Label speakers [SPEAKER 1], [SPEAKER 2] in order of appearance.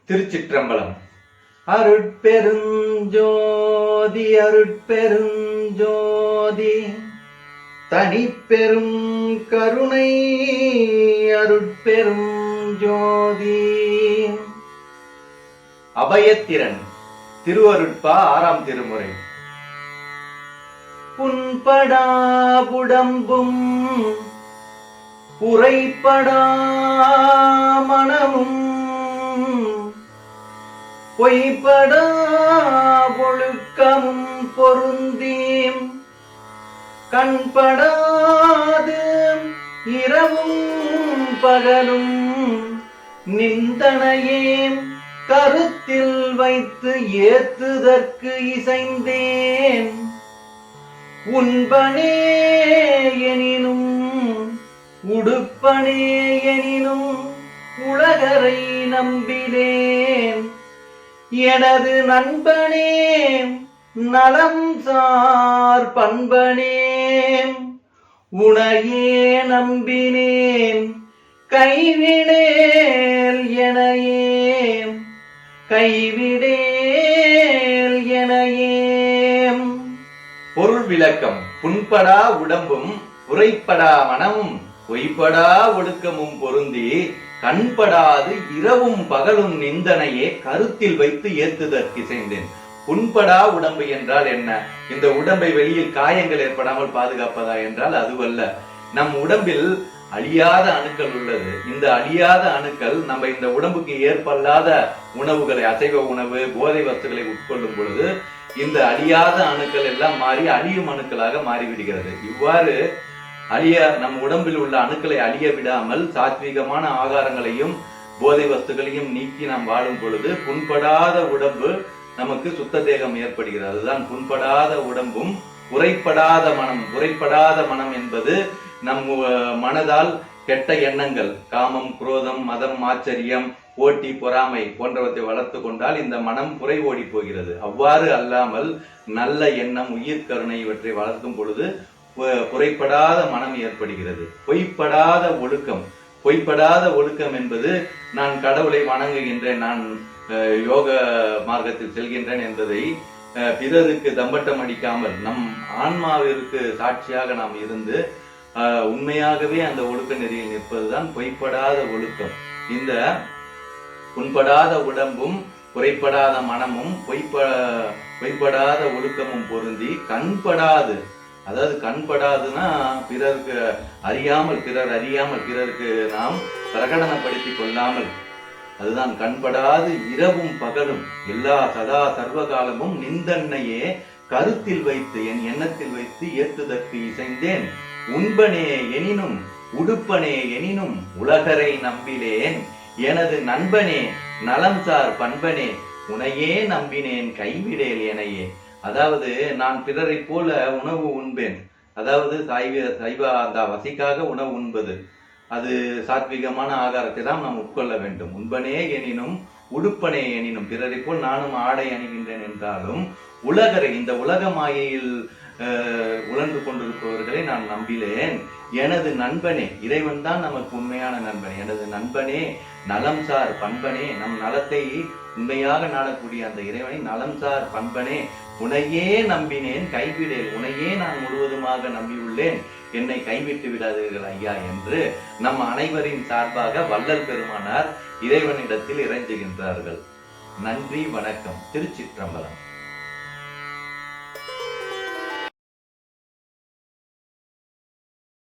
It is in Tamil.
[SPEAKER 1] திருச்சிற்றம்பலம். அருட்பெருஞ்சோதி அருட்பெருஞ்சோதி தனிப்பெரும் கருணை அருட்பெரும் ஜோதி. அபயத்திரன் திருவருட்பா 6ஆம் திருமுறை. புண்படா உடம்பும் புரைப்படா மனமும் பொய்படா ஒழுக்கமும் பொருந்தீம் கண்படாது இரவும் பகலும் நிந்தனையே கருத்தில் வைத்து ஏத்துதற்கு இசைந்தேன். உண்பனே எனினும் உடுப்பனே எனினும் உலகரை நம்பினேன். எனது நண்பனே நலம் சார் பண்பனே உனையே நம்பினேன். கைவிடேல் எனையே கைவிடேல் எனையே. பொருள் விளக்கம். புண்படா உடம்பும் புரைப்படா மனமும் பொய்படா ஒழுக்கமும் பொருந்தி கண்படாது இரவும் பகலும் நிந்தனையே கருத்தில் வைத்து ஏத்துதற்கு செய்தேன். புண்படா உடம்பு என்றால் என்ன? இந்த உடம்பை வெளியில் காயங்கள் ஏற்படாமல் பாதுகாப்பதா என்றால் அதுவல்ல. நம் உடம்பில் அழியாத அணுக்கள் உள்ளது. இந்த அழியாத அணுக்கள் நம்ம இந்த உடம்புக்கு ஏற்பல்லாத உணவுகளை, அசைவ உணவு, போதை வஸ்துகளை உட்கொள்ளும் பொழுது இந்த அழியாத அணுக்கள் எல்லாம் மாறி அழியும் அணுக்களாக மாறிவிடுகிறது. இவ்வாறு நம் உடம்பில் உள்ள அணுக்களை அழிய விடாமல் சாத்வீகமான ஆகாரங்களையும் போதை வஸ்துகளையும் நீக்கி நாம் வாழும் பொழுது புண்படாத உடம்பு நமக்கு சுத்த தேகம் ஏற்படுகிறது. அதுதான் புண்படாத உடம்பும் புரைப்படாத மனம். புரைப்படாத மனம் என்பது நம் மனதால் கெட்ட எண்ணங்கள், காமம், குரோதம், மதம், ஆச்சரியம், போட்டி, பொறாமை போன்றவற்றை வளர்த்து கொண்டால் இந்த மனம் புரை ஓடி போகிறது. அவ்வாறு அல்லாமல் நல்ல எண்ணம், உயிர் கருணை இவற்றை வளர்க்கும் பொழுது புரைப்படாத மனம் ஏற்படுகிறது. பொய்ப்படாத ஒழுக்கம். பொய்ப்படாத ஒழுக்கம் என்பது நான் கடவுளை வணங்குகின்றேன், நான் யோக மார்க்கத்தில் செல்கின்றேன் என்பதை பிறருக்கு தம்பட்டம் அடிக்காமல் நம் ஆன்மாவிற்கு சாட்சியாக நாம் இருந்து உண்மையாகவே அந்த ஒழுக்க நெறியில் நிற்பதுதான் பொய்ப்படாத ஒழுக்கம். இந்த புண்படாத உடம்பும் புரைப்படாத மனமும் பொய்ப்படாத ஒழுக்கமும் பொருந்தி கண்படாது, அதாவது கண்படாதுன்னா பிறருக்கு அறியாமல், பிறர் அறியாமல் பிறருக்கு நாம் பிரகடனப்படுத்தி கொள்ளாமல், அதுதான் கண்படாது இரவும் பகலும் எல்லா சதா சர்வகாலமும் நிந்தன்னையே கருத்தில் வைத்து என் எண்ணத்தில் வைத்து ஏத்துதற்கு இசைந்தேன். உண்பனே எனினும் உடுப்பனே எனினும் உலகரை நம்பினேன். எனது நண்பனே நலம் சார் பண்பனே உனையே நம்பினேன். கைவிடேல் எனையே. அதாவது நான் பிறரை போல உணவு உண்பேன். அதாவது சைவ அந்த வசிக்காக உணவு உண்பது, அது சாத்விகமான ஆகாரத்தை தான் நாம் உட்கொள்ள வேண்டும். உண்பனே எனினும் உடுப்பனே எனினும் பிறரை போல் நானும் ஆடை அணிகின்றேன் என்றாலும் உலகரை, இந்த உலக மாயையில் உழன்று கொண்டிருப்பவர்களை நான் நம்பினேன். எனது நண்பனே, இறைவன் தான் நமக்கு உண்மையான நண்பன். எனது நண்பனே நலம் சார் பண்பனே, நம் நலத்தை உண்மையாக நாடக்கூடிய அந்த இறைவனை நலம் சார் பண்பனே உனையே நம்பினேன். கைவிடேன், உனையே நான் முழுவதுமாக நம்பியுள்ளேன், என்னை கைவிட்டு விடாதீர்கள் ஐயா என்று நம் அனைவரின் சார்பாக வள்ளல் பெருமானார் இறைவனிடத்தில் இறைஞ்சுகின்றார்கள். நன்றி, வணக்கம். திருச்சிற்றம்பலம்.